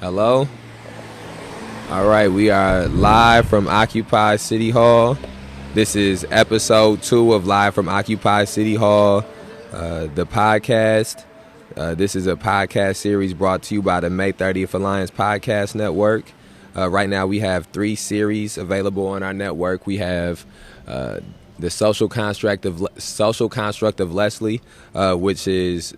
Hello? All right, we are live from Occupy City Hall. This is episode 2 of Live from Occupy City Hall, the podcast. This is a podcast series brought to you by the May 30th Alliance Podcast Network. Right now we have 3 series available on our network. We have the Social Construct of Leslie, which is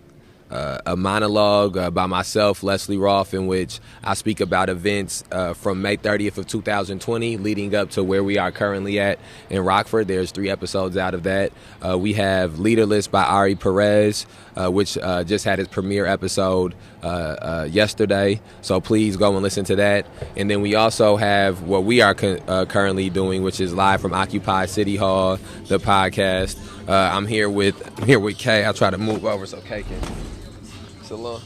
a monologue by myself, Leslie Roth, in which I speak about events from May 30th of 2020 leading up to where we are currently at in Rockford. There's 3 episodes out of that. We have Leaderless by Ari Perez, which just had its premiere episode yesterday. So please go and listen to that. And then we also have what we are currently doing, which is Live from Occupy City Hall, the podcast. I'm here with Kay. I'll try to move over so Kay can. Yeah,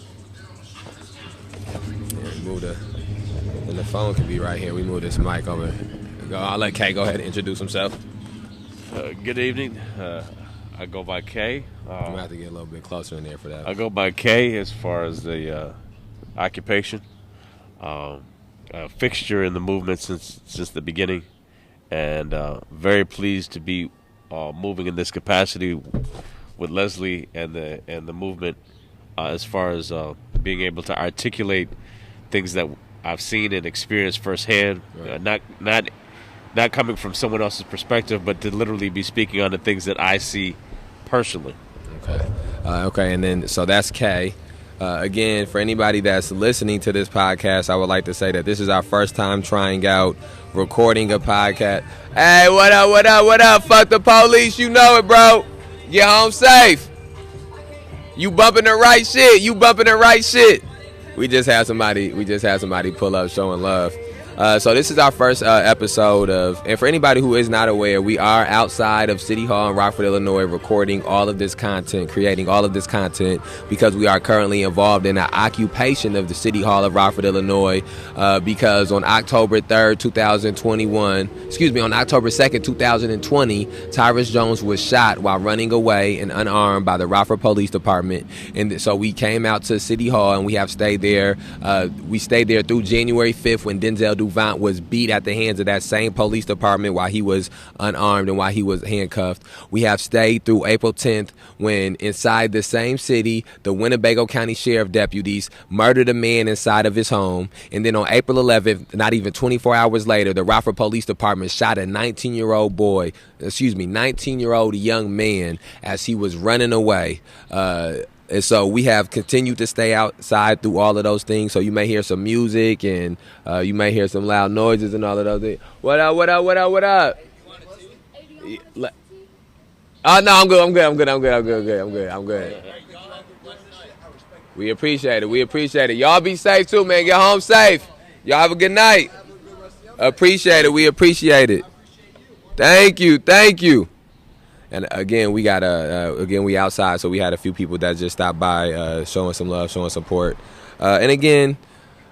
and the phone can be right here. We move this mic over. I'll let Kay go ahead and introduce himself. Good evening. I go by Kay. I'm going to have to get a little bit closer in there for that. I go by Kay as far as the occupation. A fixture in the movement since the beginning. And very pleased to be moving in this capacity with Leslie and the movement. As far as being able to articulate things that I've seen and experienced firsthand, right. Not coming from someone else's perspective, but to literally be speaking on the things that I see personally. Okay, and then so that's Kay. Again, for anybody that's listening to this podcast, I would like to say that this is our first time trying out recording a podcast. Hey, what up? Fuck the police, you know it, bro. Get home safe. You bumping the right shit. We just had somebody pull up showing love. So this is our first episode of, and for anybody who is not aware, we are outside of City Hall in Rockford, Illinois, recording all of this content, creating all of this content, because we are currently involved in an occupation of the City Hall of Rockford, Illinois, because on October 2nd, 2020, Tyrus Jones was shot while running away and unarmed by the Rockford Police Department. And so we came out to City Hall and we have stayed there. We stayed there through January 5th when Denzel Duvant was beat at the hands of that same police department while he was unarmed and while he was handcuffed. We have stayed through April 10th when inside the same city, the Winnebago County Sheriff deputies murdered a man inside of his home. And then on April 11th, not even 24 hours later, the Rockford Police Department shot a 19-year-old young man as he was running away. And so we have continued to stay outside through all of those things. So you may hear some music and you may hear some loud noises and all of those things. What up? Oh, no, I'm good. We appreciate it. Y'all be safe too, man. Get home safe. Y'all have a good night. Appreciate it. We appreciate it. Thank you. And again, we outside, so we had a few people that just stopped by, showing some love, showing support. So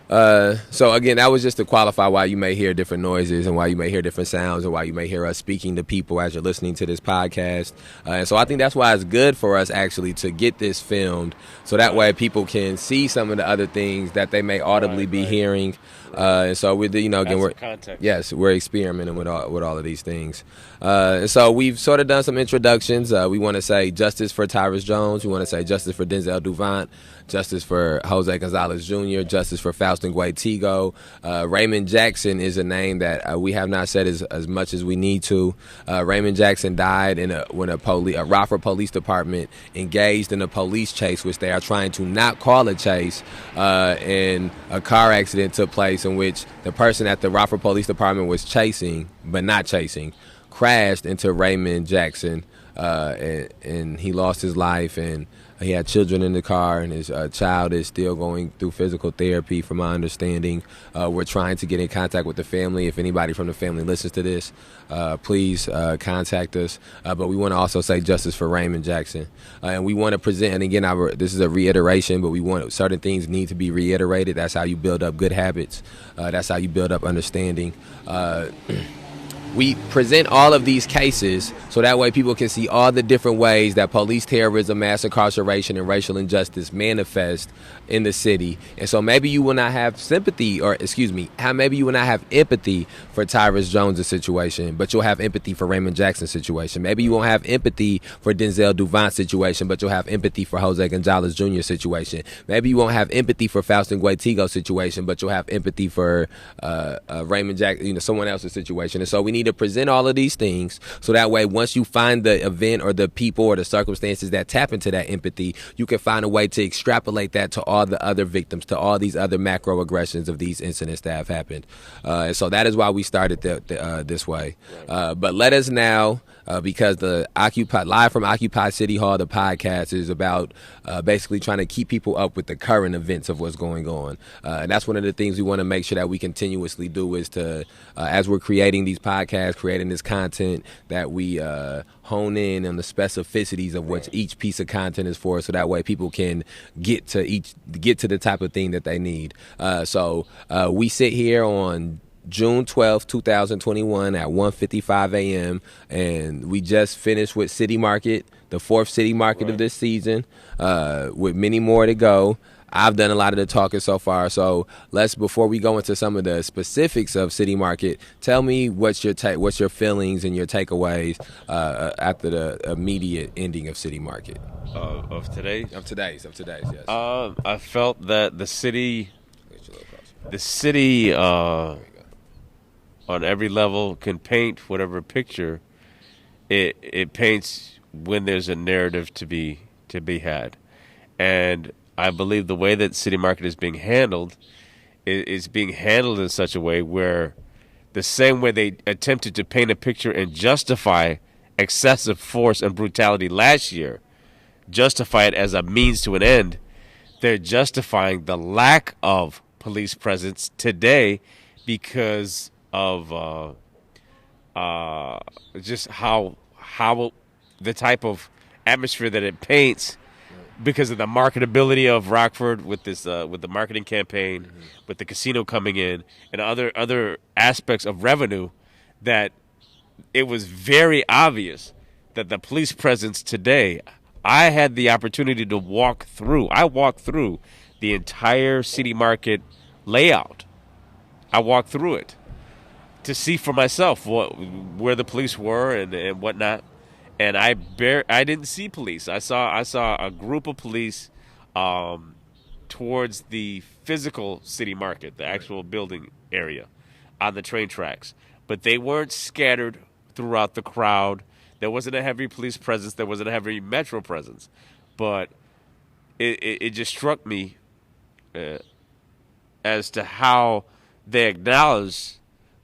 that was just to qualify why you may hear different noises and why you may hear different sounds and why you may hear us speaking to people as you're listening to this podcast. And so I think that's why it's good for us actually to get this filmed, so that way people can see some of the other things that they may audibly be hearing. And so we're experimenting with all of these things. And so we've sort of done some introductions. We want to say justice for Tyrus Jones. We want to say justice for Denzel Duvant, justice for Jose Gonzalez Jr., justice for Faustin Guaitigo. Raymond Jackson is a name that we have not said as much as we need to. Raymond Jackson died when a Rockford Police Department engaged in a police chase, which they are trying to not call a chase, and a car accident took place in which the person at the Rockford Police Department was chasing, but not chasing, crashed into Raymond Jackson, and he lost his life, and he had children in the car, and his child is still going through physical therapy, from my understanding. We're trying to get in contact with the family. If anybody from the family listens to this, please contact us. But we want to also say justice for Raymond Jackson. And we want to present, and again, this is a reiteration, but we want certain things need to be reiterated. That's how you build up good habits. That's how you build up understanding. we present all of these cases so that way people can see all the different ways that police terrorism, mass incarceration, and racial injustice manifest in the city. And so maybe you will not have sympathy, or excuse me, maybe you will not have empathy for Tyrus Jones' situation, but you'll have empathy for Raymond Jackson's situation. Maybe you won't have empathy for Denzel Duvant's situation, but you'll have empathy for Jose Gonzalez Jr.'s situation. Maybe you won't have empathy for Faustin Guaitigo's situation, but you'll have empathy for Raymond Jackson, someone else's situation. And so we need to present all of these things so that way once you find the event or the people or the circumstances that tap into that empathy, you can find a way to extrapolate that to all the other victims, to all these other macro aggressions of these incidents that have happened. And so that is why we started this way. But let us now, because the Live from Occupy City Hall, the podcast, is about basically trying to keep people up with the current events of what's going on. And that's one of the things we want to make sure that we continuously do is to, as we're creating these podcasts, creating this content, that we hone in on the specificities of what each piece of content is for, so that way people can get to the type of thing that they need. So we sit here on June 12th, 2021 at 1:55 a.m. and we just finished with City Market, the fourth City Market of this season, with many more to go. I've done a lot of the talking so far, so before we go into some of the specifics of City Market, tell me what's your feelings and your takeaways after the immediate ending of City Market. Of today's, yes. I felt that the city on every level can paint whatever picture it paints when there's a narrative to be had. And I believe the way that City Market is being handled is being handled in such a way where the same way they attempted to paint a picture and justify excessive force and brutality last year, justify it as a means to an end, they're justifying the lack of police presence today because of just how the type of atmosphere that it paints, because of the marketability of Rockford with this with the marketing campaign, with the casino coming in, and other aspects of revenue, that it was very obvious that the police presence today. I had the opportunity to walk through. I walked through the entire City Market layout. I walked through it to see for myself where the police were and whatnot. And I didn't see police. I saw a group of police towards the physical City Market, the actual building area, on the train tracks. But they weren't scattered throughout the crowd. There wasn't a heavy police presence. There wasn't a heavy metro presence. But it just struck me as to how they acknowledge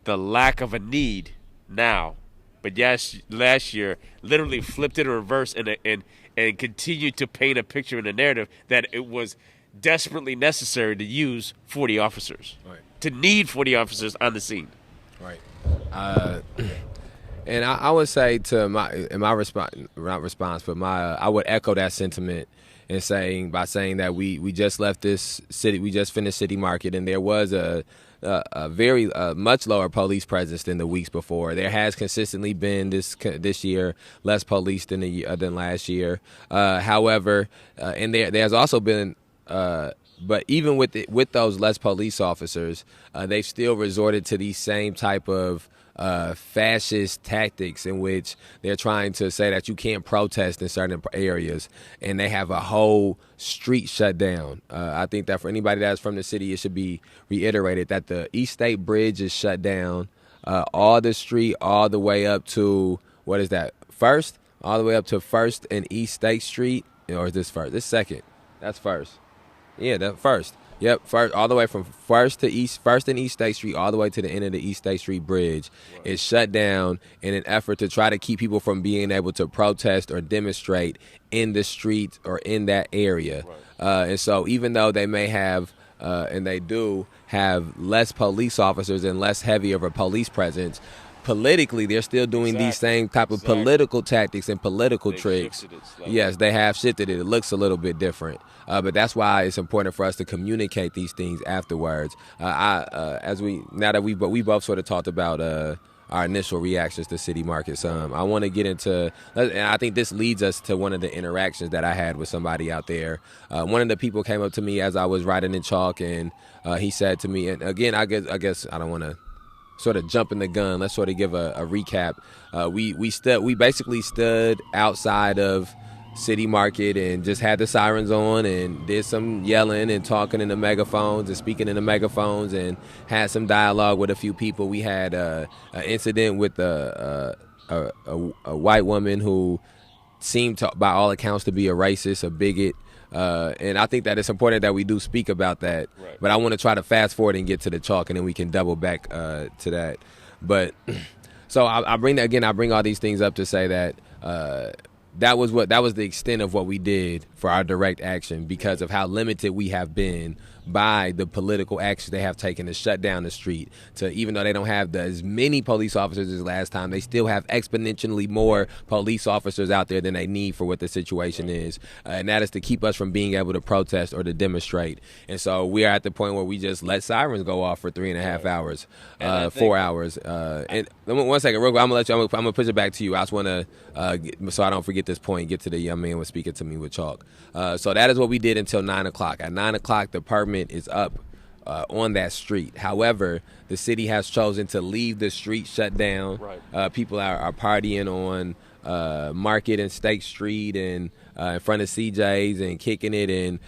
the lack of a need now. But yes, last year literally flipped it in reverse and continued to paint a picture in a narrative that it was desperately necessary to use 40 officers, to need 40 officers on the scene. Right. And I would say I would echo that sentiment by saying that we just left this city, we just finished City Market, and there was a very much lower police presence than the weeks before. There has consistently been this year less police than last year. However, and there's also been. But even with those less police officers, they've still resorted to these same type of fascist tactics in which they're trying to say that you can't protest in certain areas, and they have a whole street shut down. I think that for anybody that's from the city, it should be reiterated that the East State Bridge is shut down. All the street, all the way up to, what is that, First? All the way up to First and East State Street? Or is this First? This Second. That's First. Yeah, that First. Yep, First, all the way from First and East State Street, all the way to the end of the East State Street Bridge, is shut down in an effort to try to keep people from being able to protest or demonstrate in the streets or in that area. And so, even though they may have, and they do have less police officers and less heavy of a police presence, politically, they're still doing these same type of political tactics and political tricks. Yes, they have shifted it. It looks a little bit different. But that's why it's important for us to communicate these things afterwards. We both sort of talked about our initial reactions to City Markets. I want to get into, and I think this leads us to one of the interactions that I had with somebody out there. One of the people came up to me as I was writing in chalk, and he said to me, and again, I guess I don't want to sort of jumping the gun. Let's sort of give a recap. We basically stood outside of City Market and just had the sirens on and did some yelling and talking in the megaphones and speaking in the megaphones and had some dialogue with a few people. We had an incident with a white woman who seemed to, by all accounts, to be a racist, a bigot. And I think that it's important that we do speak about that. Right. But I want to try to fast forward and get to the chalk, and then we can double back to that. But so I bring that again. I bring all these things up to say that that was the extent of what we did for our direct action because of how limited we have been by the political actions they have taken to shut down the street. To even though they don't have as many police officers as last time, they still have exponentially more police officers out there than they need for what the situation is, and that is to keep us from being able to protest or to demonstrate. And so we are at the point where we just let sirens go off for 3.5 hours, 4 hours. And one second, real quick, I'm gonna push it back to you. I just want to, so I don't forget this point, get to the young man who was speaking to me with chalk. So that is what we did until 9 o'clock. At 9 o'clock, the permit is up on that street. However, the city has chosen to leave the street shut down. Right. People are partying on Market and State Street and in front of CJ's and kicking it, and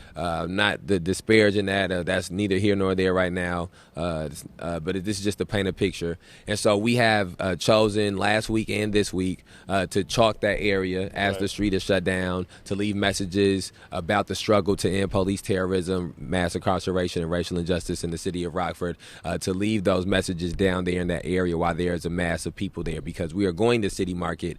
not the disparaging that. That's neither here nor there right now. But this is just to paint a picture. And so we have chosen last week and this week to chalk that area as the street is shut down, to leave messages about the struggle to end police terrorism, mass incarceration, and racial injustice in the city of Rockford, to leave those messages down there in that area while there is a mass of people there, because we are going to City Market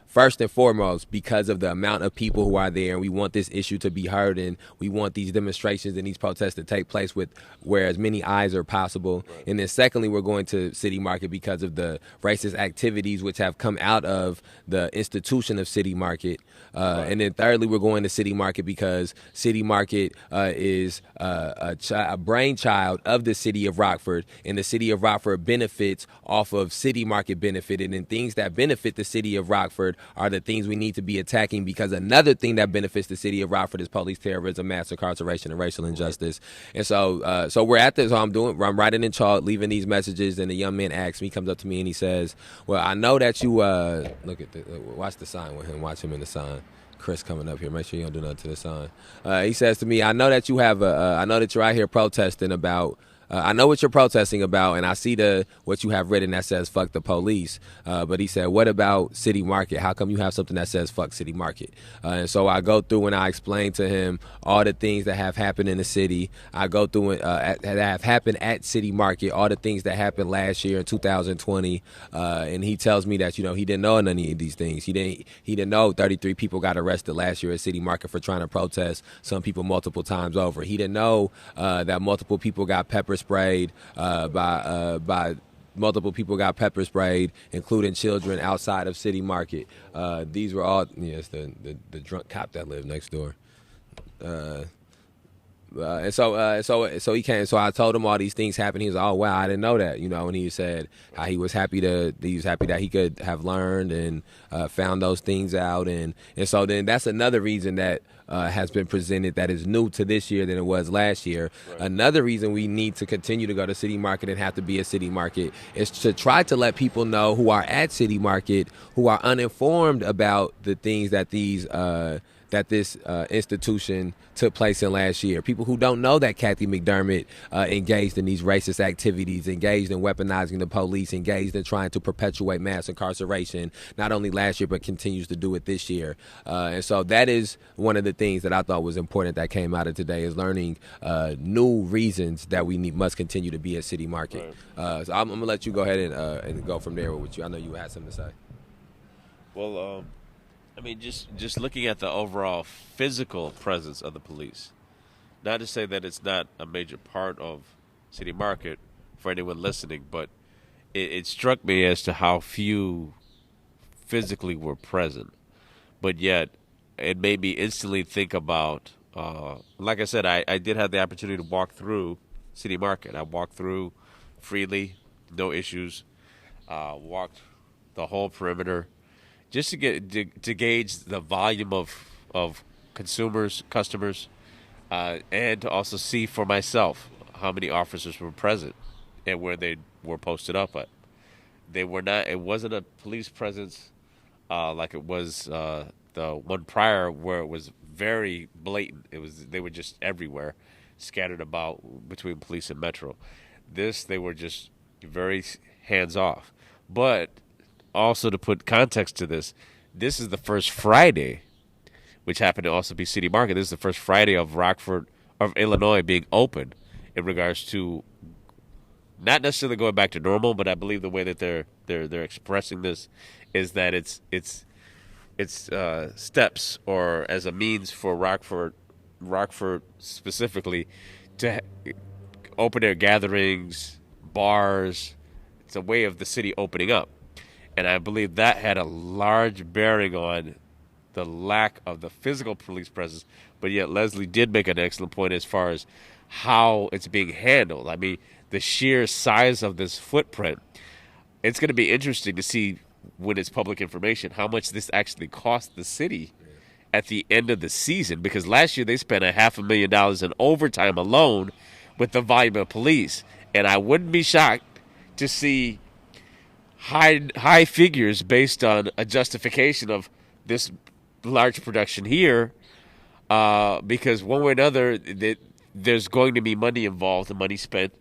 first and foremost because of the amount of people who are there, and we want this issue to be heard, and we want these demonstrations and these protests to take place with where as many eyes are possible. Right. And then secondly, we're going to City Market because of the racist activities which have come out of the institution of City Market. And then thirdly, we're going to City Market because City Market is a brainchild of the city of Rockford, and the city of Rockford benefits off of City Market benefited, and things that benefit the city of Rockford are the things we need to be attacking, because another thing that benefits the city of Rockford is police terrorism, mass incarceration, and racial injustice. And so we're at this. So I'm writing in chalk, leaving these messages, and the young man asks me, comes up to me, and he says, "Well, I know that you watch the sign with him. Watch him in the sign." Chris coming up here. Make sure you don't do nothing to the sign. He says to me, "I know that you have I know that you're out here protesting about." I know what you're protesting about, and I see what you have written that says "fuck the police." But he said, "What about City Market? How come you have something that says fuck City Market?" And so I go through and I explain to him all the things that have happened in the city. I go through that have happened at City Market, all the things that happened last year in 2020. And he tells me that he didn't know none of these things. He didn't know 33 people got arrested last year at City Market for trying to protest. Some people multiple times over. He didn't know that multiple people got pepper sprayed by multiple people got pepper sprayed, including children outside of City Market. These were all it's the drunk cop that lived next door. And so he came. So I told him all these things happened. He was like, "Oh wow, I didn't know that," And he said how he was happy that he could have learned and found those things out. And so then that's another reason that has been presented that is new to this year than it was last year. Right. Another reason we need to continue to go to City Market and have to be a City Market is to try to let people know who are at City Market, who are uninformed about the things that this institution took place in last year. People who don't know that Kathy McDermott engaged in these racist activities, engaged in weaponizing the police, engaged in trying to perpetuate mass incarceration, not only last year, but continues to do it this year. And so that is one of the things that I thought was important that came out of today, is learning new reasons that we must continue to be at City Market. Right. So I'm going to let you go ahead and go from there with you. I know you had something to say. Well, I mean, just looking at the overall physical presence of the police, not to say that it's not a major part of City Market for anyone listening, but it struck me as to how few physically were present. But yet, it made me instantly think about, like I said, I did have the opportunity to walk through City Market. I walked through freely, no issues. walked the whole perimeter just to gauge the volume of customers, and to also see for myself how many officers were present and where they were posted up at. They were not. It wasn't a police presence like it was the one prior, where it was very blatant. They were just everywhere, scattered about between police and Metro. This, they were just very hands off. But also, to put context to this, this is the first Friday, which happened to also be City Market. This is the first Friday of Illinois being open, in regards to not necessarily going back to normal, but I believe the way that they're expressing this is that it's steps, or as a means for Rockford specifically, to open their gatherings, bars. It's a way of the city opening up, and I believe that had a large bearing on the lack of the physical police presence. But yet Leslie did make an excellent point as far as how it's being handled. I mean, the sheer size of this footprint. It's going to be interesting to see, when it's public information, how much this actually cost the city at the end of the season. Because last year they spent $500,000 in overtime alone with the volume of police. And I wouldn't be shocked to see high figures based on a justification of this large production here, because one way or another, there's going to be money involved and money spent.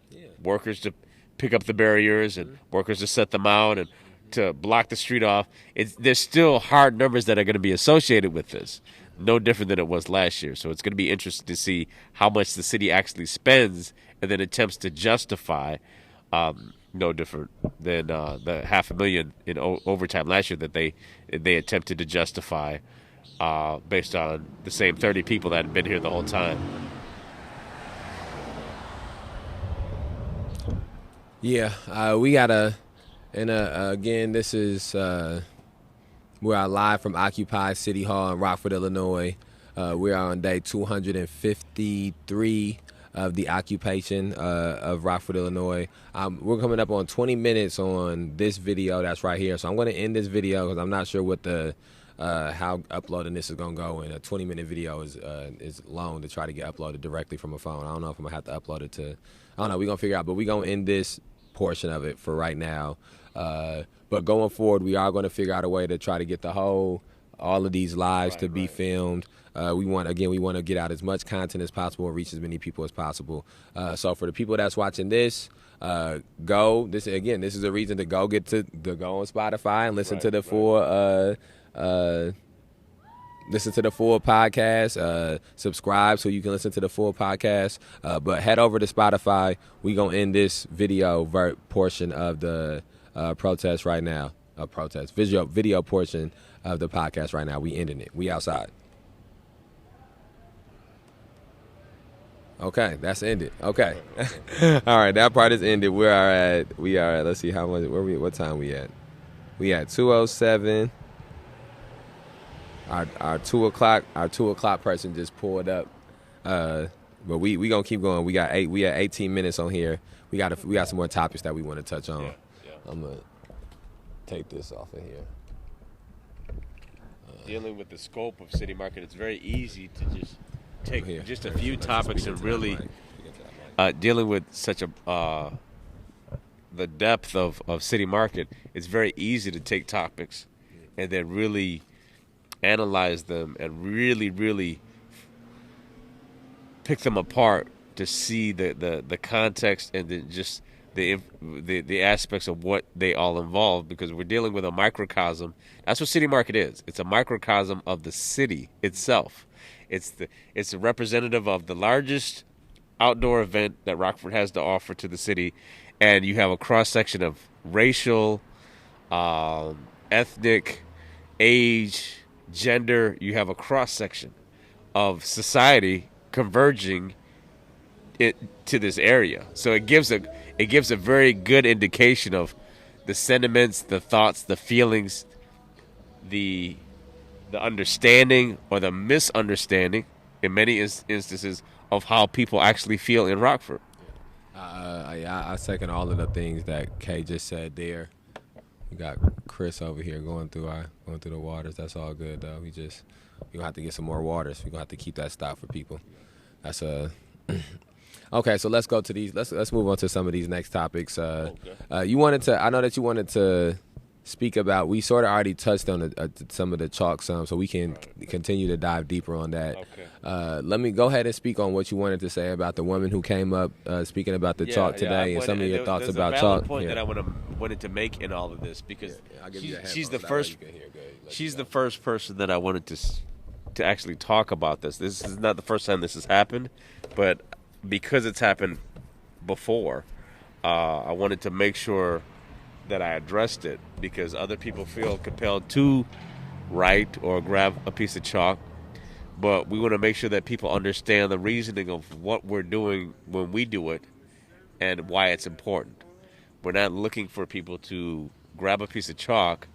Workers to pick up the barriers and workers to set them out and to block the street off. There's still hard numbers that are going to be associated with this, no different than it was last year. So it's going to be interesting to see how much the city actually spends and then attempts to justify, no different than the $500,000 in overtime last year that they attempted to justify, based on the same 30 people that had been here the whole time. Yeah, we gotta, and again, this is we are live from Occupy City Hall in Rockford, Illinois. We are on day 253 of the occupation of Rockford, Illinois. We're coming up on 20 minutes on this video that's right here, so I'm going to end this video because I'm not sure what the how uploading this is going to go. And a 20-minute video is long to try to get uploaded directly from a phone. I don't know if I'm going to have to upload it to, I don't know, we're going to figure out, but we're going to end this portion of it for right now. But going forward, we are going to figure out a way to try to get all of these lives to be filmed. We want to get out as much content as possible and reach as many people as possible. So for the people that's watching this, this is a reason to go go on Spotify and listen to the full podcast. Subscribe so you can listen to the full podcast. But head over to Spotify. We gonna end this video portion of the protest right now. Video portion of the podcast right now. We ending it. We outside. Okay, that's ended. Okay. All right, that part is ended. We are at, let's see how much, what time we at? We at 2:07. Our 2 o'clock person just pulled up. But we gonna keep going. We got 18 minutes on here. We got some more topics that we want to touch on. Yeah. I'm gonna take this off of here. Dealing with the scope of City Market, it's very easy to just take just a few topics and really dealing with such the depth of City Market. It's very easy to take topics and then really analyze them and really, really pick them apart to see the context and the aspects of what they all involve, because we're dealing with a microcosm. That's what City Market is. It's a microcosm of the city itself. It's a representative of the largest outdoor event that Rockford has to offer to the city, and you have a cross section of racial, ethnic, age, gender. You have a cross section of society converging to this area. So it gives a very good indication of the sentiments, the thoughts, the feelings, the understanding or the misunderstanding in many instances of how people actually feel in Rockford. I second all of the things that Kay just said there. We got Chris over here going through the waters. That's all good though. We gonna have to get some more waters. We gonna have to keep that stock for people. That's okay. So let's go to these. Let's move on to some of these next topics. You wanted to. I know that you wanted to speak about. We sort of already touched on some of the chalk some, so we can continue to dive deeper on that. Okay. Let me go ahead and speak on what you wanted to say about the woman who came up speaking about the chalk today and some of your thoughts about chalk. There's a point that I wanted to make in all of this because she's the first. She's the first person that I wanted to actually talk about this. This is not the first time this has happened, but because it's happened before, I wanted to make sure that I addressed it because other people feel compelled to write or grab a piece of chalk, but we want to make sure that people understand the reasoning of what we're doing when we do it and why it's important. We're not looking for people to grab a piece of chalk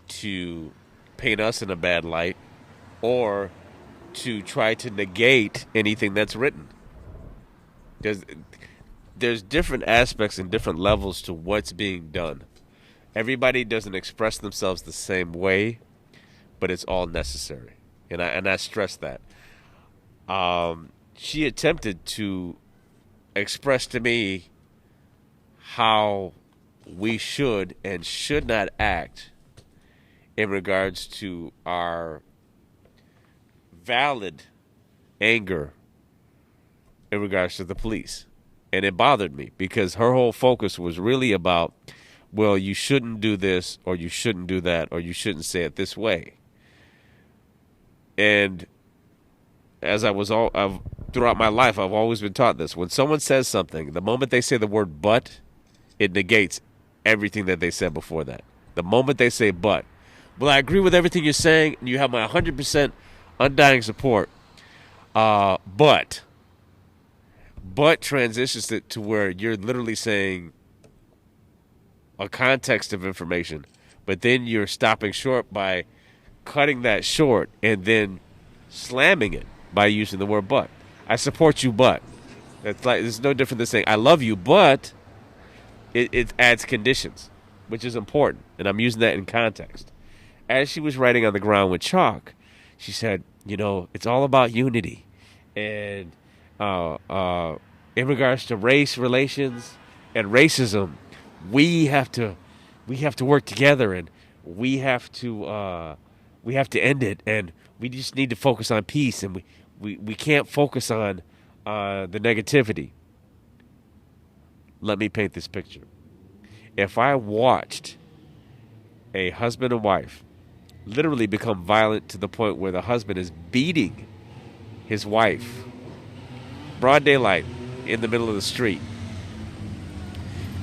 to paint us in a bad light or to try to negate anything that's written. There's different aspects and different levels to what's being done. Everybody doesn't express themselves the same way, but it's all necessary. And I stress that. She attempted to express to me how we should and should not act in regards to our valid anger in regards to the police. And it bothered me because her whole focus was really about, well, you shouldn't do this or you shouldn't do that or you shouldn't say it this way. And as throughout my life, I've always been taught this. When someone says something, the moment they say the word but, it negates everything that they said before that. The moment they say but, well, I agree with everything you're saying and you have my 100% undying support, but transitions it to where you're literally saying a context of information, but then you're stopping short by cutting that short and then slamming it by using the word but. I support you, but. It's no different than saying I love you, but it adds conditions, which is important, and I'm using that in context. As she was writing on the ground with chalk, she said, it's all about unity. And in regards to race relations and racism, we have to work together, and we have to end it, and we just need to focus on peace, and we can't focus on the negativity. Let me paint this picture. If I watched a husband and wife literally become violent to the point where the husband is beating his wife, broad daylight, in the middle of the street.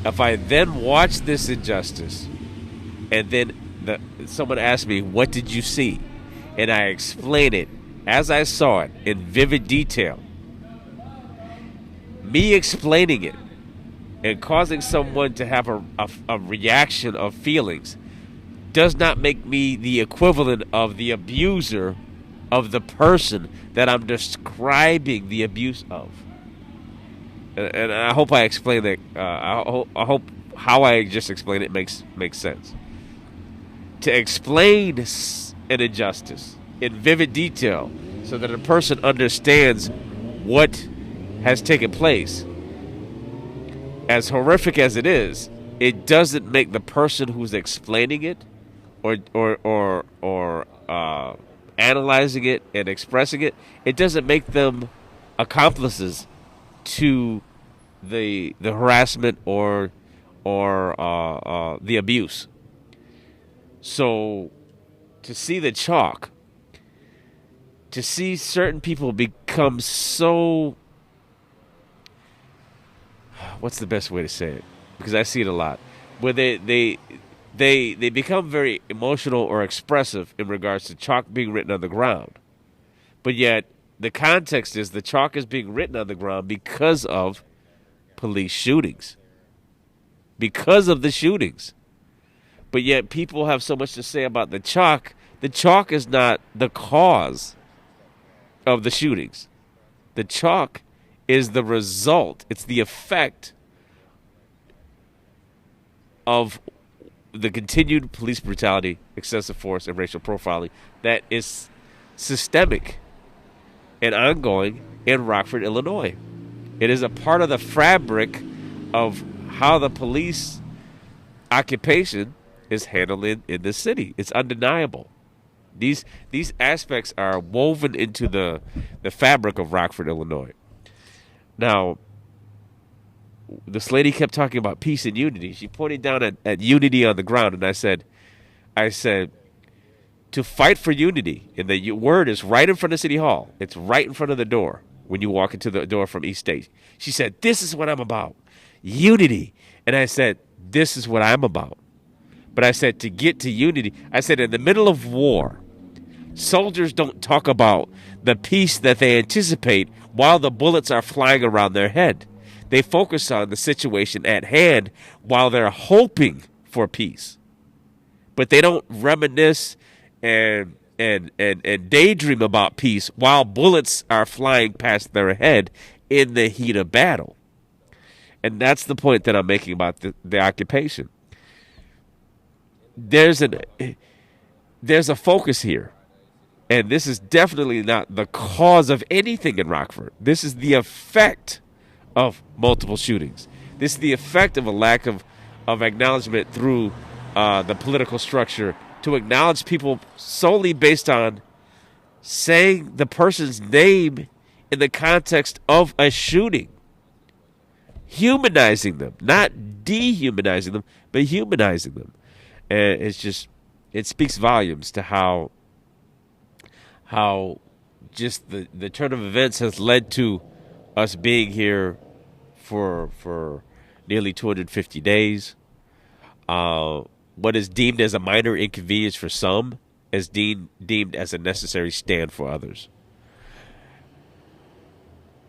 If I then watch this injustice and then someone asks me, what did you see? And I explain it as I saw it in vivid detail. Me explaining it and causing someone to have a reaction of feelings does not make me the equivalent of the abuser of the person that I'm describing the abuse of. And I hope I explained that. I hope how I just explained it makes sense. To explain an injustice in vivid detail so that a person understands what has taken place, as horrific as it is, it doesn't make the person who's explaining it or analyzing it and expressing it, it doesn't make them accomplices to the harassment or the abuse. So to see the chalk, to see certain people become so, what's the best way to say it? Because I see it a lot, where they become very emotional or expressive in regards to chalk being written on the ground. But yet the context is the chalk is being written on the ground because of police shootings. Because of the shootings. But yet people have so much to say about the chalk. The chalk is not the cause of the shootings. The chalk is the result. It's the effect of the continued police brutality, excessive force, and racial profiling that is systemic and ongoing in Rockford, Illinois. It is a part of the fabric of how the police occupation is handled in the city. It's undeniable. These aspects are woven into the fabric of Rockford, Illinois. Now, this lady kept talking about peace and unity. She pointed down at unity on the ground, and I said, to fight for unity, and the word is right in front of City Hall. It's right in front of the door when you walk into the door from East State. She said, this is what I'm about, unity. And I said, this is what I'm about. But I said, to get to unity, I said, in the middle of war, soldiers don't talk about the peace that they anticipate while the bullets are flying around their head. They focus on the situation at hand while they're hoping for peace. But they don't reminisce and daydream about peace while bullets are flying past their head in the heat of battle. And that's the point that I'm making about the occupation. There's a focus here. And this is definitely not the cause of anything in Rockford. This is the effect of multiple shootings. This is the effect of a lack of acknowledgement through the political structure to acknowledge people solely based on saying the person's name in the context of a shooting. Humanizing them, not dehumanizing them, but humanizing them. And it speaks volumes to how just the turn of events has led to us being here for nearly 250 days. What is deemed as a minor inconvenience for some is deemed as a necessary stand for others.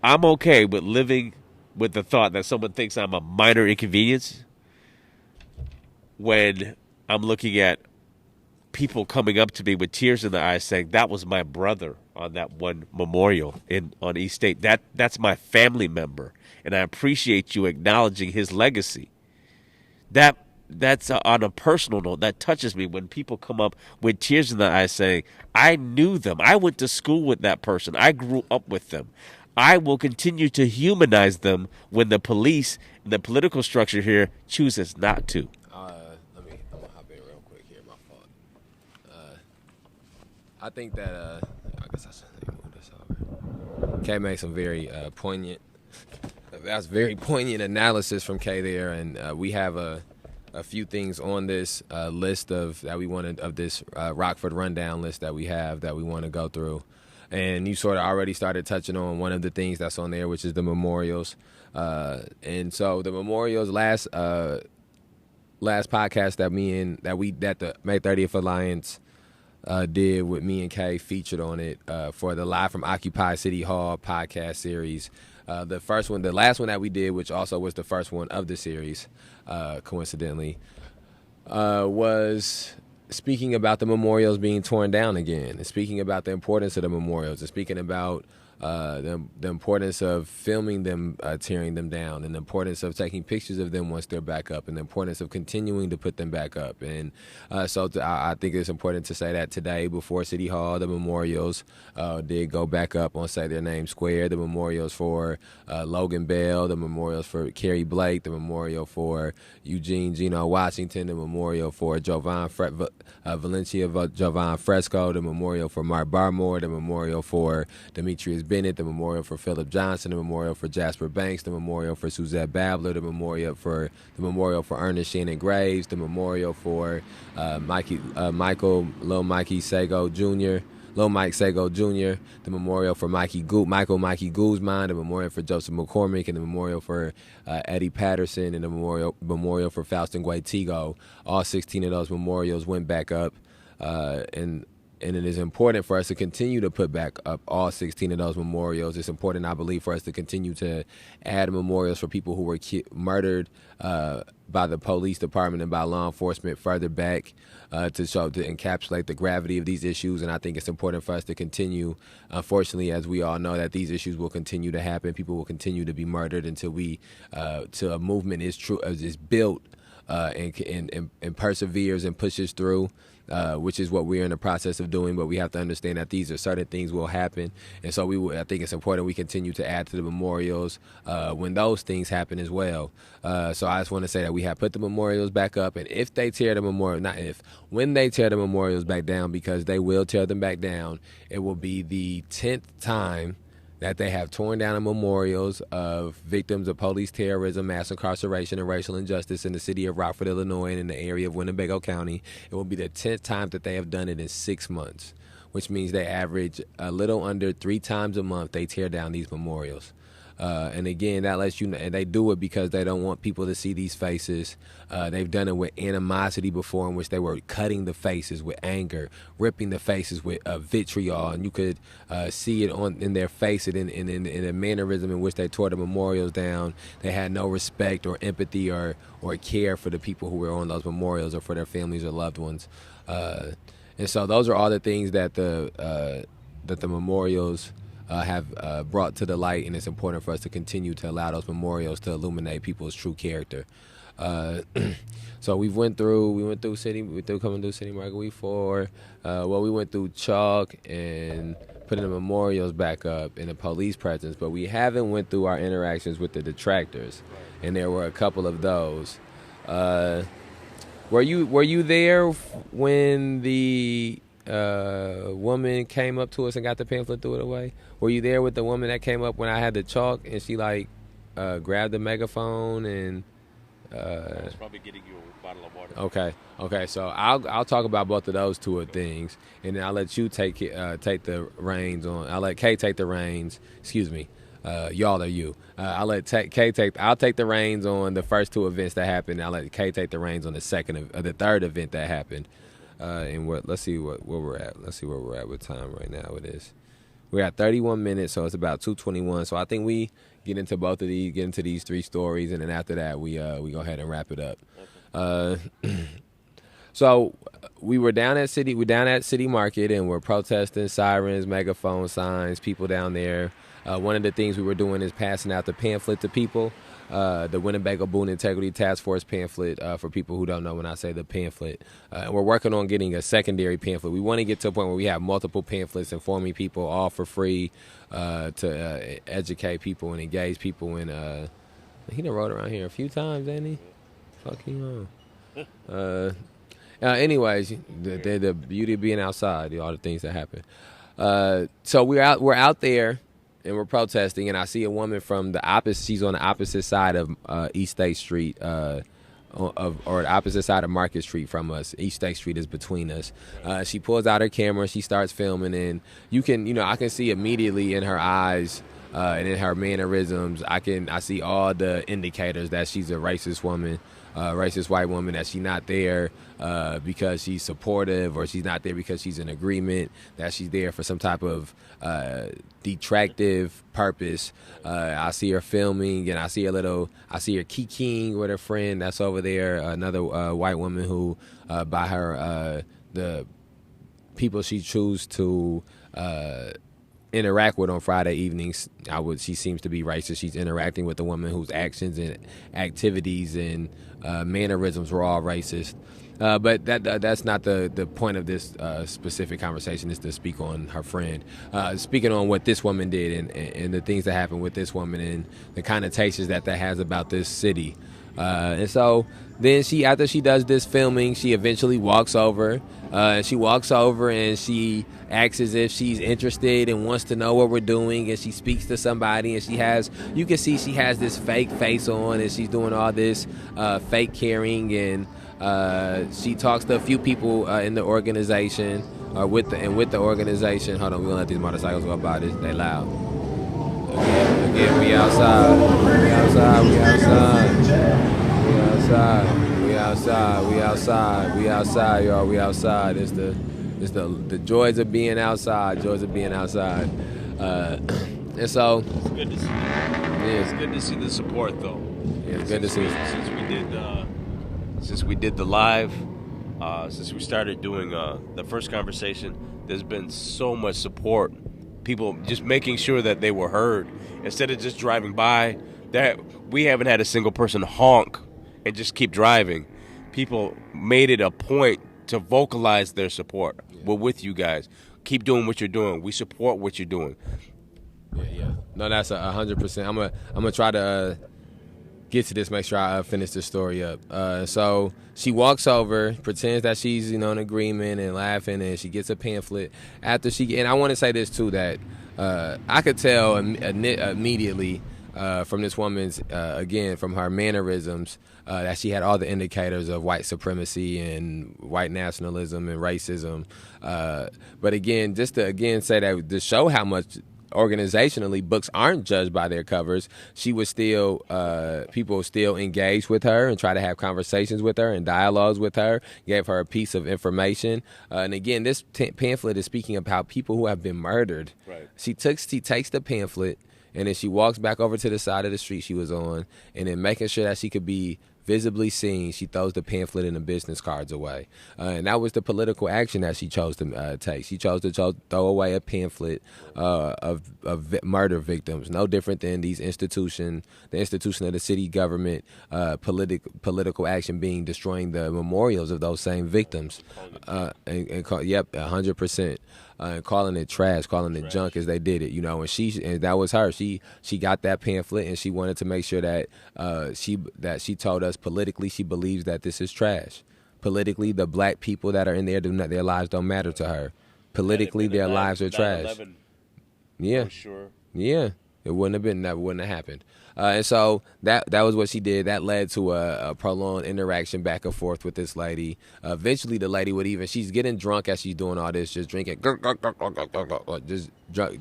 I'm okay with living with the thought that someone thinks I'm a minor inconvenience when I'm looking at people coming up to me with tears in their eyes saying, that was my brother on that one memorial on East State. That's my family member, and I appreciate you acknowledging his legacy. That's on a personal note. That touches me when people come up with tears in their eyes saying, I knew them. I went to school with that person. I grew up with them. I will continue to humanize them when the police and the political structure here chooses not to. I'm gonna hop in real quick here. My fault. I think that I guess I should move this over. Kay made some very poignant. That's very poignant analysis from Kay there, and we have a few things on this list of this Rockford rundown list that we have that we want to go through. And you sort of already started touching on one of the things that's on there, which is the memorials. And so the memorials last podcast that the May 30th Alliance did with me and Kay featured on it for the Live from Occupy City Hall podcast series. The last one that we did, which also was the first one of the series, coincidentally, was speaking about the memorials being torn down again, and speaking about the importance of the memorials, and speaking about the importance of filming them tearing them down, and the importance of taking pictures of them once they're back up, and the importance of continuing to put them back up. And I think it's important to say that today before City Hall, the memorials did go back up on Say Their Name Square, the memorials for Logan Bell, the memorials for Kerry Blake, the memorial for Eugene Gino Washington, the memorial for Valencia Jovan Fresco, the memorial for Mark Barmore, the memorial for Demetrius Bennett, the memorial for Philip Johnson, the memorial for Jasper Banks, the memorial for Suzette Babler, the memorial for Ernest Shannon Graves, the memorial for Lil Mike Sago Jr., the memorial for Michael Guzman, the memorial for Joseph McCormick, and the memorial for Eddie Patterson, and the memorial for Faustin Guaitigo. All 16 of those memorials went back up, and it is important for us to continue to put back up all 16 of those memorials. It's important, I believe, for us to continue to add memorials for people who were murdered by the police department and by law enforcement further back to encapsulate the gravity of these issues. And I think it's important for us to continue, unfortunately, as we all know, that these issues will continue to happen. People will continue to be murdered until a movement is built and perseveres and pushes through, which is what we're in the process of doing. But we have to understand that these are certain things will happen, and so I think it's important we continue to add to the memorials when those things happen as well. So I just want to say that we have put the memorials back up, and if they tear the memorial, not if, when they tear the memorials back down, because they will tear them back down, it will be the 10th time that they have torn down the memorials of victims of police terrorism, mass incarceration, and racial injustice in the city of Rockford, Illinois, and in the area of Winnebago County. It will be the 10th time that they have done it in 6 months, which means they average a little under 3 times a month they tear down these memorials. And again, that lets you know, and they do it because they don't want people to see these faces. They've done it with animosity before, in which they were cutting the faces with anger, ripping the faces with vitriol, and you could see it in their face, in the mannerism in which they tore the memorials down. They had no respect or empathy or care for the people who were on those memorials or for their families or loved ones. And so those are all the things that the memorials have brought to the light, and it's important for us to continue to allow those memorials to illuminate people's true character. So we went through coming through City Market Week 4. We went through chalk and putting the memorials back up and the police presence, but we haven't went through our interactions with the detractors, and there were a couple of those. Were you there when the woman came up to us and got the pamphlet, threw it away? Were you there with the woman that came up when I had the chalk and she grabbed the megaphone and I was probably getting you a bottle of water. Okay. So I'll talk about both of those two things, and then I'll let you take the reins on. I'll let Kay take the reins. Excuse me. Y'all are you. I'll let Kay I'll take the reins on the first 2 events that happened. I'll let Kay take the reins on the third event that happened. Let's see where we're at. Let's see where we're at with time right now. We're at 31 minutes, so it's about 2:21. So I think we get into both of these, get into these 3 stories, and then after that we go ahead and wrap it up. So we're down at City Market, and we're protesting, sirens, megaphone signs, people down there. One of the things we were doing is passing out the pamphlet to people. The Winnebago Boone Integrity Task Force pamphlet, for people who don't know when I say the pamphlet. And we're working on getting a secondary pamphlet. We want to get to a point where we have multiple pamphlets informing people, all for free, to educate people and engage people. And he done rode around here a few times, ain't he? Fuck him on. Anyways, the beauty of being outside, all the things that happen. So we're out there. And we're protesting, and I see a woman from the opposite. She's on the opposite side of East State Street, or the opposite side of Market Street from us. East State Street is between us. She pulls out her camera. She starts filming, and I can see immediately in her eyes and in her mannerisms. I see all the indicators that she's a racist woman, racist white woman. That she's not there because she's supportive, or she's not there because she's in agreement. That she's there for some type of detractive purpose. I see her filming, and I see her kikiing with her friend that's over there, another white woman who, by her, the people she chooses to interact with on Friday evenings, she seems to be racist. She's interacting with a woman whose actions and activities and mannerisms were all racist. But that's not the point of this specific conversation. Is to speak on her friend, speaking on what this woman did and the things that happened with this woman and the connotations that has about this city. And so then after she does this filming, she eventually walks over. And she acts as if she's interested and wants to know what we're doing, and she speaks to somebody, and you can see she has this fake face on, and she's doing all this fake caring, and she talks to a few people in the organization, with the organization. Hold on, we're gonna let these motorcycles go by. They loud. Again, we outside. Y'all. We outside. It's the joys of being outside. And so it's good to see. Yeah, it's good to see the support, though. Yeah, it's good to see. Since we did the live, since we started doing the first conversation, there's been so much support. People just making sure that they were heard instead of just driving by. That we haven't had a single person honk and just keep driving. people made it a point to vocalize their support. Yeah. We're with you guys. Keep doing what you're doing. We support what you're doing. Yeah. No, that's 100%. I'm gonna try to get to this. Make sure I finish this story up. So she walks over, pretends that she's in agreement and laughing, and she gets a pamphlet after she. And I want to say this too, that I could tell immediately from this woman's again, from her mannerisms, that she had all the indicators of white supremacy and white nationalism and racism. But again, just to say that to show how much organizationally books aren't judged by their covers, she was still people still engaged with her and try to have conversations with her and dialogues with her, gave her a piece of information. And again, this pamphlet is speaking about people who have been murdered. Right. She takes the pamphlet, and then she walks back over to the side of the street she was on, and then making sure that she could be visibly seen, she throws the pamphlet and the business cards away. And that was the political action that she chose to take. She chose to throw away a pamphlet of murder victims, no different than the institution of the city government, political action being destroying the memorials of those same victims. 100%. And calling it trash, calling it junk as they did it, and and that was her. She got that pamphlet, and she wanted to make sure that she told us politically she believes that this is trash. Politically, the black people that are in there, their lives don't matter to her. Politically, their lives are trash. Yeah, sure. Yeah, it wouldn't have happened. And so that was what she did. That led to a prolonged interaction back and forth with this lady. Eventually, the lady she's getting drunk as she's doing all this, just drinking, just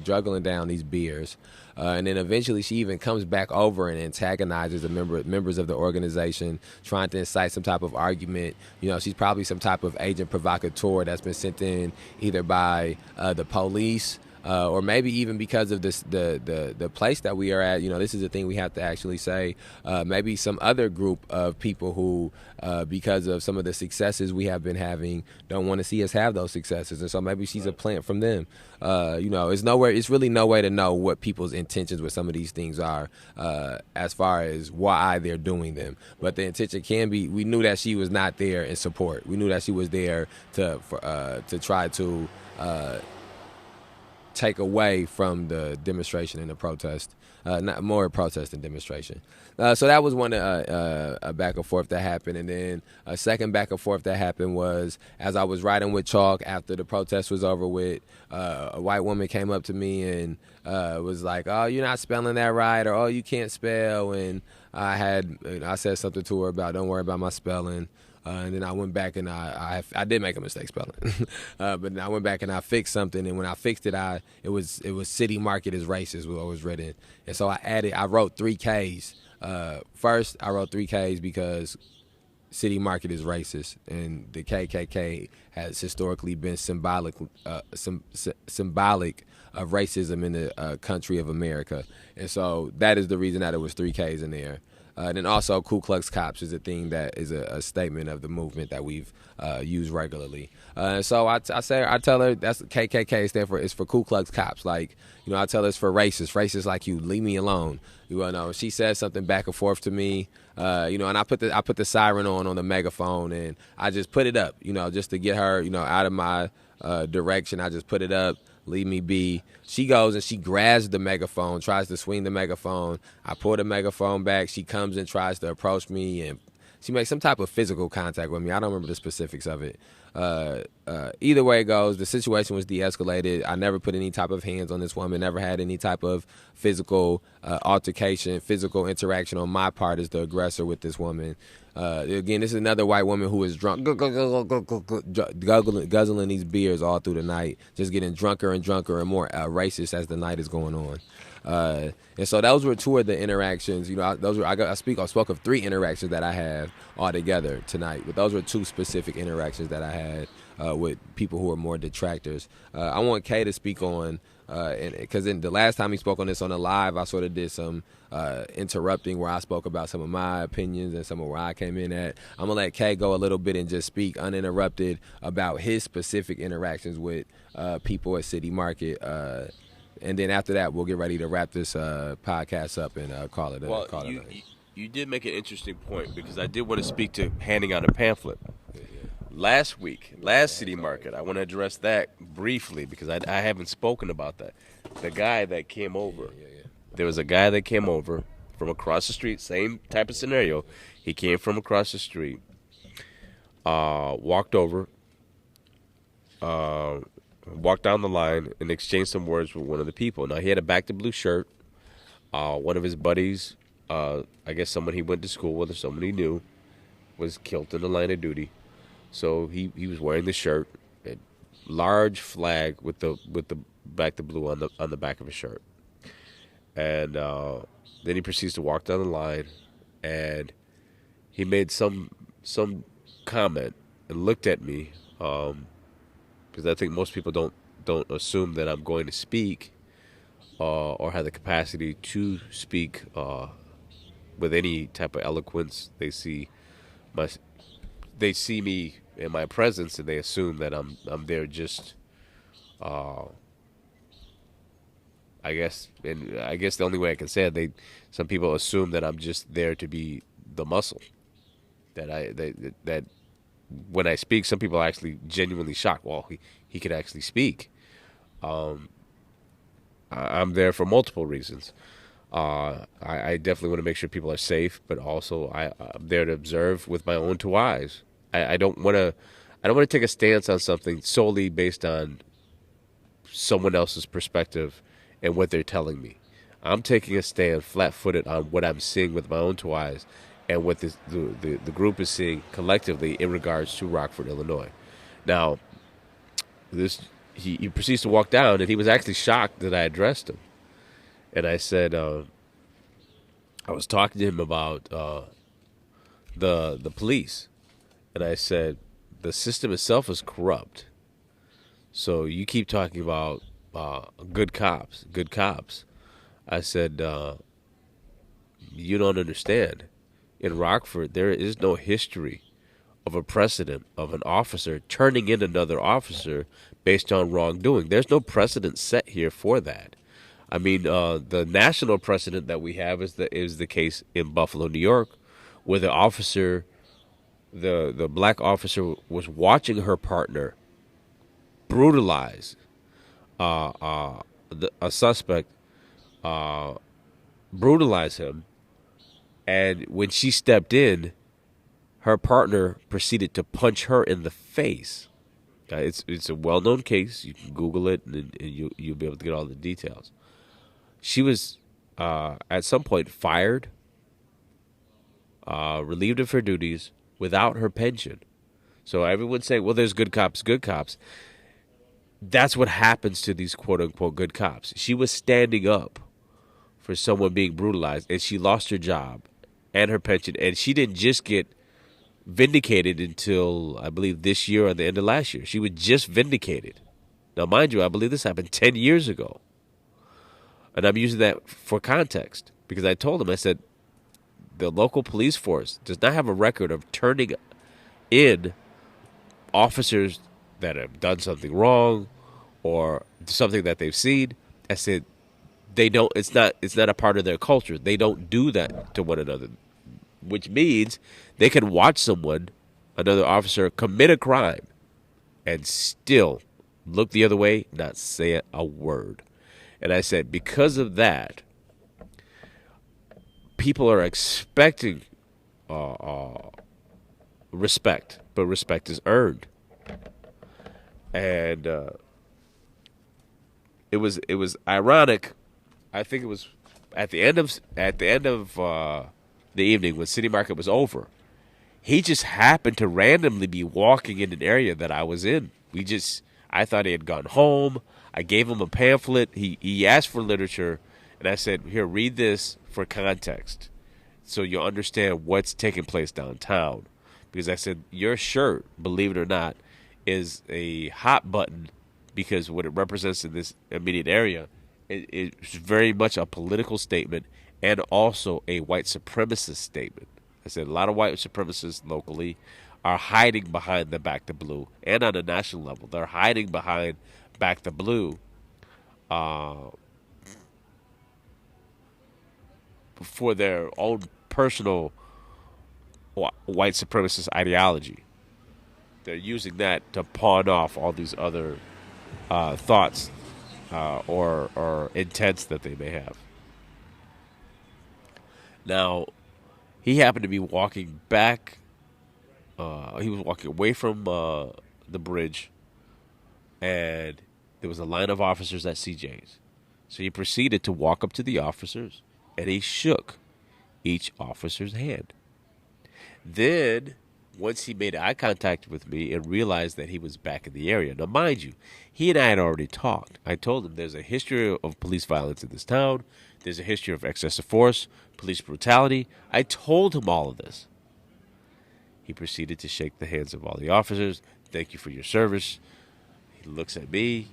juggling down these beers. And then eventually she even comes back over and antagonizes the members of the organization, trying to incite some type of argument. She's probably some type of agent provocateur that's been sent in either by the police, or maybe even because of this, the place that we are at. This is the thing we have to actually say. Maybe some other group of people who, because of some of the successes we have been having, don't want to see us have those successes, and so maybe she's a plant from them. It's really no way to know what people's intentions with some of these things are, as far as why they're doing them. But the intention can be, we knew that she was not there in support. We knew that she was there to try to take away from the demonstration and the protest, not more protest than demonstration. So that was one a back and forth that happened, and then a second back and forth that happened was as I was riding with Chalk after the protest was over with. A white woman came up to me and was like, "Oh, you're not spelling that right," or "Oh, you can't spell," and I said something to her about, "Don't worry about my spelling." And then I went back and I did make a mistake spelling, but then I went back and I fixed something. And when I fixed it, it was City Market is racist was what was written. And so I wrote 3 Ks. First, I wrote 3 Ks because City Market is racist, and the KKK has historically been symbolic of racism in the country of America. And so that is the reason that it was 3 Ks in there. And then also Ku Klux Cops is a thing that is a statement of the movement that we've used regularly. So I tell her that's KKK is for Ku Klux Cops. Like, I tell her it's for racists like you. Leave me alone. She says something back and forth to me. And I put the siren on the megaphone, and I just put it up. Just to get her out of my direction. I just put it up. Leave me be. She goes and she grabs the megaphone, tries to swing the megaphone. I pull the megaphone back. She comes and tries to approach me, and she makes some type of physical contact with me. I don't remember the specifics of it. Either way it goes, the situation was de-escalated. I never put any type of hands on this woman, never had any type of physical altercation, physical interaction on my part as the aggressor with this woman. Again, this is another white woman who is drunk, guzzling these beers all through the night, just getting drunker and drunker and more racist as the night is going on. And so those were 2 of the interactions. I spoke of 3 interactions that I have altogether tonight, but those were 2 specific interactions that I had with people who are more detractors. I want Kay to speak on, because in the last time he spoke on this on the live, I sort of did some interrupting where I spoke about some of my opinions and some of where I came in at. I'm gonna let Kay go a little bit and just speak uninterrupted about his specific interactions with people at City Market. And then after that, we'll get ready to wrap this podcast up and call it. you did make an interesting point because I did want to speak to handing out a pamphlet. Last week, last city market, I want to address that briefly because I haven't spoken about that. The guy that came over, there was a guy that came over from across the street, same type of scenario. He came from across the street, walked over, walked down the line, and exchanged some words with one of the people. Now, he had a back to blue shirt. One of his buddies, I guess someone he went to school with or someone he knew, was killed in the line of duty. So he was wearing the shirt, a large flag with the back to blue on the back of his shirt, and then he proceeds to walk down the line, and he made some comment and looked at me, because I think most people don't assume that I'm going to speak or have the capacity to speak with any type of eloquence. They see me in my presence and they assume that I'm there just I guess the only way I can say it, some people assume that I'm just there to be the muscle. That when I speak, some people are actually genuinely shocked. Well, he could actually speak. I'm there for multiple reasons. I definitely want to make sure people are safe, but also I'm there to observe with my own two eyes. I don't want to take a stance on something solely based on someone else's perspective and what they're telling me. I'm taking a stand flat-footed on what I'm seeing with my own two eyes and what the group is seeing collectively in regards to Rockford, Illinois. Now, he proceeds to walk down, and he was actually shocked that I addressed him. And I said, I was talking to him about the police, and I said, the system itself is corrupt. So you keep talking about good cops. I said, you don't understand. In Rockford, there is no history of a precedent of an officer turning in another officer based on wrongdoing. There's no precedent set here for that. I mean, the national precedent that we have is the case in Buffalo, New York, where the officer, the black officer, was watching her partner brutalize a suspect, brutalize him, and when she stepped in, her partner proceeded to punch her in the face. It's a well-known case. You can Google it, and you'll be able to get all the details. She was at some point fired, relieved of her duties without her pension. So everyone's saying, well, there's good cops, good cops. That's what happens to these quote-unquote good cops. She was standing up for someone being brutalized, and she lost her job and her pension. And she didn't just get vindicated until, I believe, this year or the end of last year. She was just vindicated. Now, mind you, I believe this happened 10 years ago. And I'm using that for context because I told him, I said, the local police force does not have a record of turning in officers that have done something wrong or something that they've seen. I said, they don't. It's not a part of their culture. They don't do that to one another, which means they can watch someone, another officer, commit a crime and still look the other way, not say a word. And I said, because of that, people are expecting respect, but respect is earned. And it was ironic. I think it was at the end of the evening when City Market was over. He just happened to randomly be walking in an area that I was in. I thought he had gone home. I gave him a pamphlet. He asked for literature, and I said, here, read this for context so you'll understand what's taking place downtown. Because I said, your shirt, believe it or not, is a hot button because what it represents in this immediate area it's very much a political statement and also a white supremacist statement. I said a lot of white supremacists locally are hiding behind the Back to Blue, and on a national level, they're hiding behind Back to Blue for their own personal white supremacist ideology. They're using that to pawn off all these other thoughts or intents that they may have. Now, he happened to be walking back. He was walking away from the bridge, and there was a line of officers at CJ's. So he proceeded to walk up to the officers, and he shook each officer's hand. Then, once he made eye contact with me and realized that he was back in the area. Now, mind you, he and I had already talked. I told him there's a history of police violence in this town. There's a history of excessive force, police brutality. I told him all of this. He proceeded to shake the hands of all the officers. Thank you for your service. He looks at me.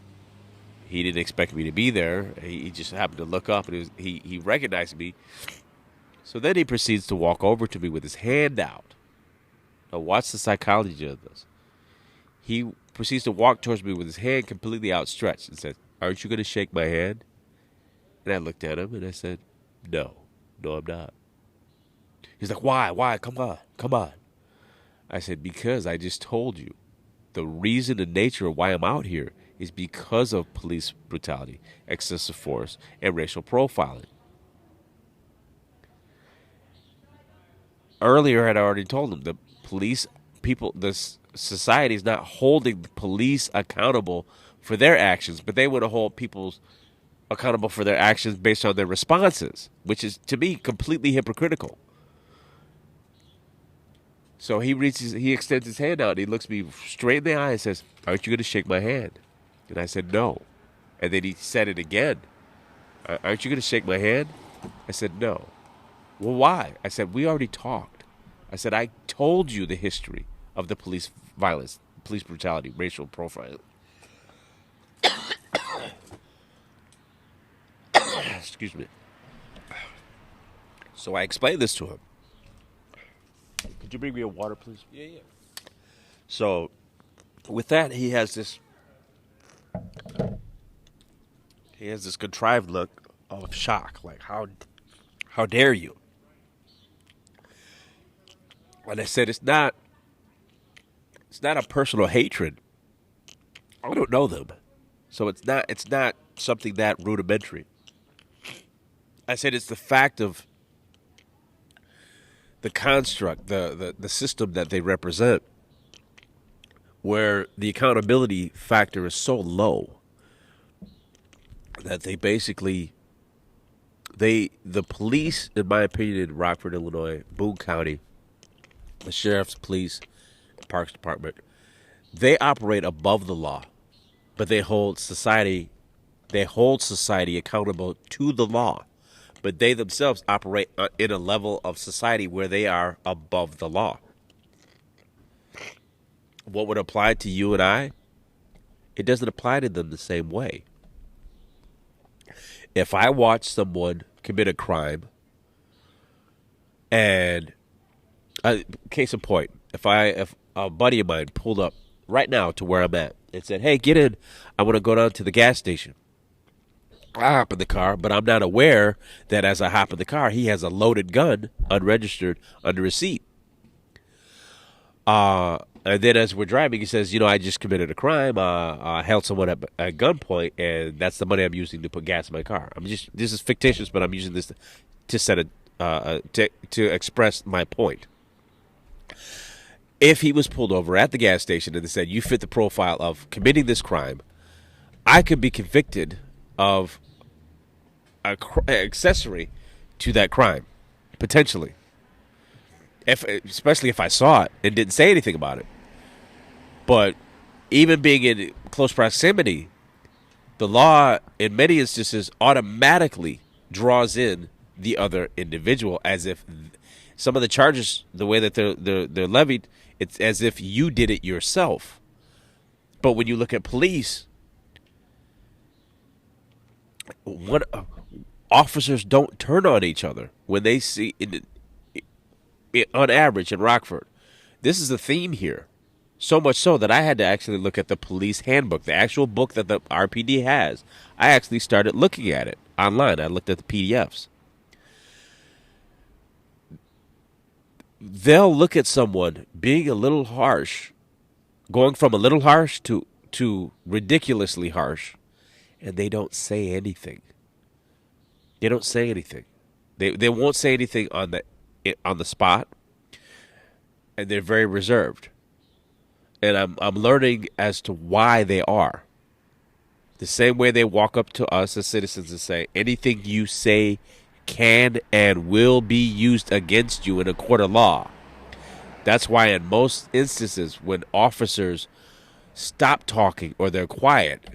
He didn't expect me to be there. He just happened to look up, and he recognized me. So then he proceeds to walk over to me with his hand out. Now watch the psychology of this. He proceeds to walk towards me with his hand completely outstretched and says, "Aren't you going to shake my hand?" And I looked at him and I said, No, I'm not. He's like, Why? Come on. I said, because I just told you the reason and nature of why I'm out here is because of police brutality, excessive force, and racial profiling. Earlier, I had already told him the police people, this society is not holding the police accountable for their actions, but they want to hold people accountable for their actions based on their responses, which is, to me, completely hypocritical. So he extends his hand out, and he looks me straight in the eye and says, "Aren't you going to shake my hand?" And I said, "No." And then he said it again. "Aren't you going to shake my hand?" I said, "No." "Well, why?" I said, "We already talked." I said, "I told you the history of the police violence, police brutality, racial profiling." Excuse me. So I explained this to him. Could you bring me a water, please? Yeah. So with that, he has this contrived look of shock, like how dare you? And I said, it's not a personal hatred. I don't know them, so it's not something that rudimentary. I said it's the fact of the construct, the system that they represent, where the accountability factor is so low that they basically, the police, in my opinion, in Rockford, Illinois, Boone County, the sheriff's police, parks department, they operate above the law, but they hold society accountable to the law. But they themselves operate in a level of society where they are above the law. What would apply to you and I? It doesn't apply to them the same way. If I watch someone commit a crime, and case in point, if a buddy of mine pulled up right now to where I'm at and said, "Hey, get in, I want to go down to the gas station." I hop in the car, but I'm not aware that as I hop in the car, he has a loaded gun, unregistered, under his seat. And then as we're driving, he says, I just committed a crime. I held someone at gunpoint, and that's the money I'm using to put gas in my car. This is fictitious, but I'm using this to express my point. If he was pulled over at the gas station and they said, "You fit the profile of committing this crime," I could be convicted of accessory to that crime, potentially. Especially if I saw it and didn't say anything about it. But even being in close proximity, the law, in many instances, automatically draws in the other individual, as if some of the charges, the way that they're levied, it's as if you did it yourself. But when you look at police, officers don't turn on each other when they see, on average in Rockford. This is a theme here. So much so that I had to actually look at the police handbook, the actual book that the RPD has. I actually started looking at it online. I looked at the PDFs. they'll look at someone being a little harsh, going from a little harsh to ridiculously harsh, and they don't say anything. They don't say anything. They won't say anything on the spot, and they're very reserved. And I'm learning as to why they are. The same way they walk up to us as citizens and say, anything you say can and will be used against you in a court of law. That's why in most instances when officers stop talking or they're quiet,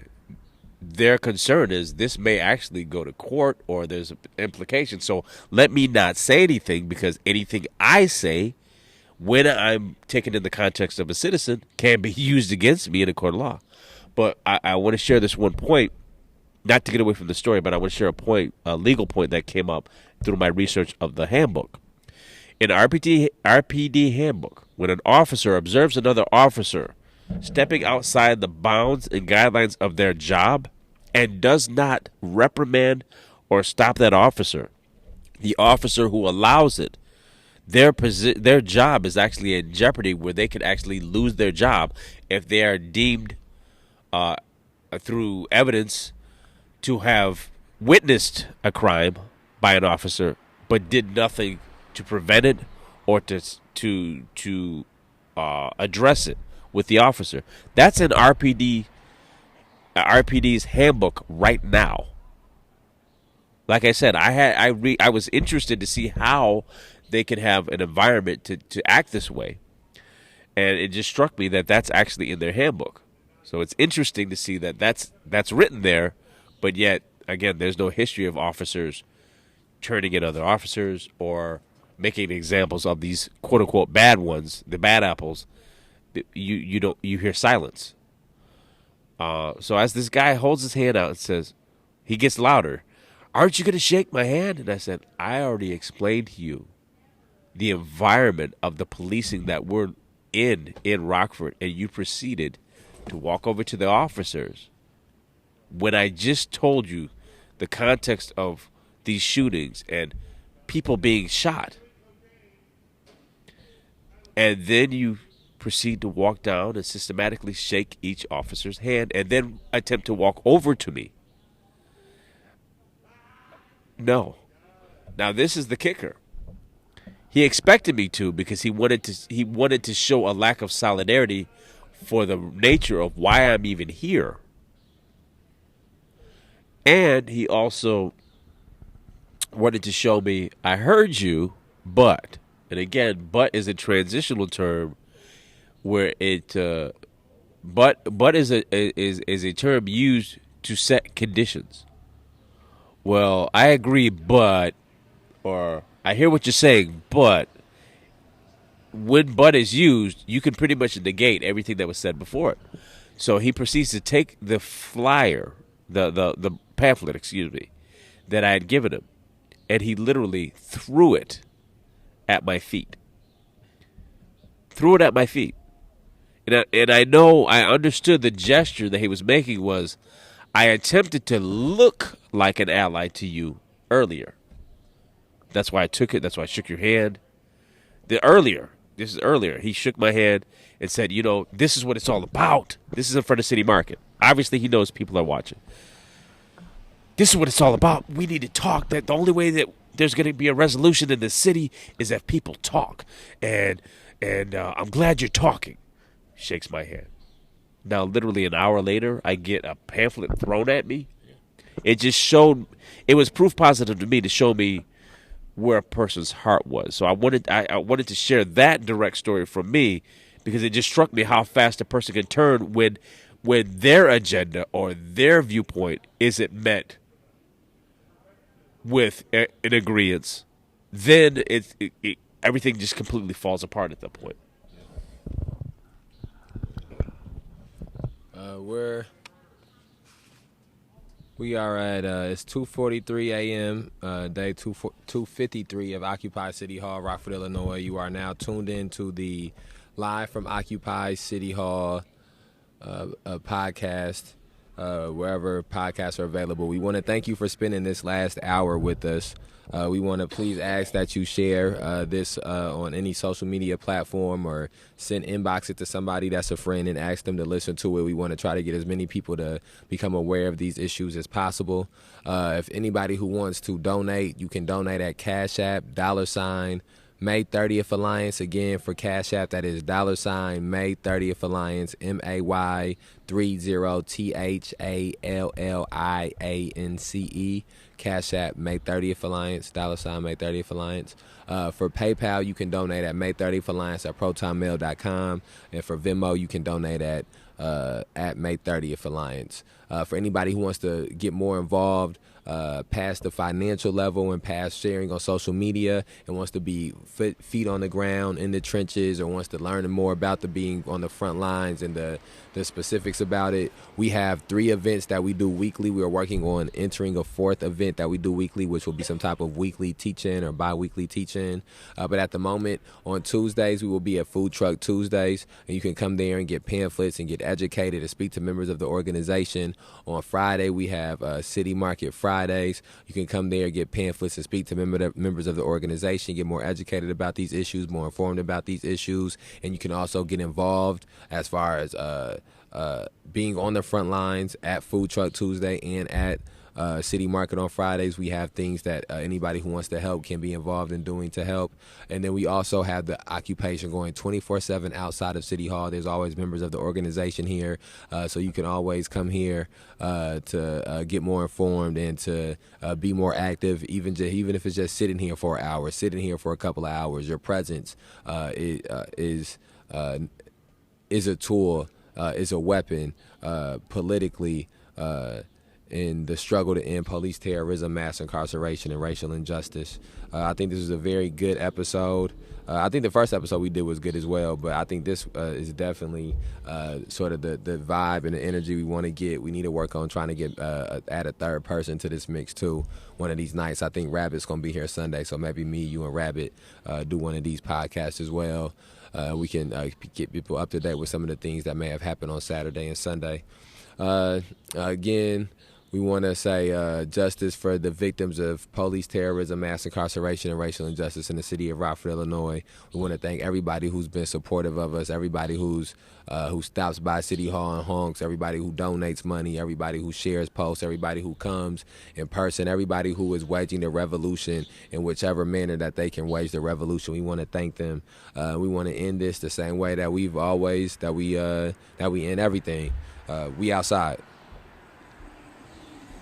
their concern is this may actually go to court or there's an implication. So let me not say anything, because anything I say when I'm taken in the context of a citizen can be used against me in a court of law. But I want to share this one point, not to get away from the story, but I want to share a legal point that came up through my research of the handbook. In RPD handbook, when an officer observes another officer stepping outside the bounds and guidelines of their job and does not reprimand or stop that officer, the officer who allows it, their job is actually in jeopardy, where they could actually lose their job if they are deemed through evidence to have witnessed a crime by an officer but did nothing to prevent it or to address it with the officer. That's in RPD's handbook right now. Like I said, I was interested to see how they can have an environment to act this way, and it just struck me that that's actually in their handbook. So it's interesting to see that that's written there, but yet again, there's no history of officers turning in other officers or making examples of these quote unquote bad ones, the bad apples. You hear silence. So as this guy holds his hand out and says, he gets louder, "Aren't you going to shake my hand?" And I said, I already explained to you the environment of the policing that we're in Rockford, and you proceeded to walk over to the officers when I just told you the context of these shootings and people being shot. And then you proceed to walk down and systematically shake each officer's hand and then attempt to walk over to me. No. Now this is the kicker. He expected me to, because he wanted to show a lack of solidarity for the nature of why I'm even here. And he also wanted to show me, I heard you, but, and again, but is a transitional term where it, but is a term used to set conditions. Well, I agree, but, or I hear what you're saying, but when "but" is used, you can pretty much negate everything that was said before it. So he proceeds to take the flyer, the pamphlet, that I had given him, and he literally threw it at my feet. Threw it at my feet. And I know, I understood the gesture that he was making was, I attempted to look like an ally to you earlier. That's why I took it. That's why I shook your hand. This is earlier. He shook my hand and said, this is what it's all about. This is in front of City Market. Obviously, he knows people are watching. This is what it's all about. We need to talk. That the only way that there's going to be a resolution in the city is if people talk. And I'm glad you're talking. Shakes my hand. Now, literally an hour later, I get a pamphlet thrown at me. It was proof positive to me to show me where a person's heart was. So I wanted to share that direct story from me, because it just struck me how fast a person can turn when their agenda or their viewpoint isn't met with an agreement. Then everything just completely falls apart at that point. We are at it's 2:43 a.m. Day 253 of Occupy City Hall, Rockford, Illinois. You are now tuned in to the Live from Occupy City Hall podcast. wherever podcasts are available. We want to thank you for spending this last hour with us. We want to please ask that you share this on any social media platform or send inbox it to somebody that's a friend and ask them to listen to it. We want to try to get as many people to become aware of these issues as possible. If anybody who wants to donate, you can donate at Cash App, $ May 30th Alliance. Again, for Cash App, that is $ May 30th Alliance, MAY 30THALLIANCE. Cash App, May 30th Alliance, $ May 30th Alliance. For PayPal, you can donate at May 30th Alliance at protonmail.com. And for Venmo, you can donate at May 30th Alliance. For anybody who wants to get more involved past the financial level and past sharing on social media and wants to be feet on the ground in the trenches or wants to learn more about the being on the front lines and the specifics about it, we have 3 events that we do weekly. We are working on entering a 4th event that we do weekly, which will be some type of weekly teach-in or bi-weekly teach-in. But at the moment, on Tuesdays, we will be at Food Truck Tuesdays, and you can come there and get pamphlets and get educated and speak to members of the organization. On Friday, we have City Market Fridays. You can come there, get pamphlets, and speak to members of the organization, get more educated about these issues, more informed about these issues, and you can also get involved as far as being on the front lines at Food Truck Tuesday and at City Market on Fridays. We have things that anybody who wants to help can be involved in doing to help. And then we also have the occupation going 24/7 outside of City Hall. There's always members of the organization here, so you can always come here to get more informed and to be more active, even if it's just sitting here for an hour, sitting here for a couple of hours. Your presence is a tool, is a weapon politically in the struggle to end police terrorism, mass incarceration, and racial injustice. I think this is a very good episode. I think the first episode we did was good as well, but I think this is definitely sort of the vibe and the energy we want to get. We need to work on trying to get add a third person to this mix too. One of these nights, I think Rabbit's going to be here Sunday, so maybe me, you, and Rabbit do one of these podcasts as well. We can get people up to date with some of the things that may have happened on Saturday and Sunday. Again, we want to say justice for the victims of police terrorism, mass incarceration, and racial injustice in the city of Rockford, Illinois. We want to thank everybody who's been supportive of us, everybody who stops by City Hall and honks, everybody who donates money, everybody who shares posts, everybody who comes in person, everybody who is waging the revolution in whichever manner that they can wage the revolution. We want to thank them. We want to end this the same way that we end everything. We outside.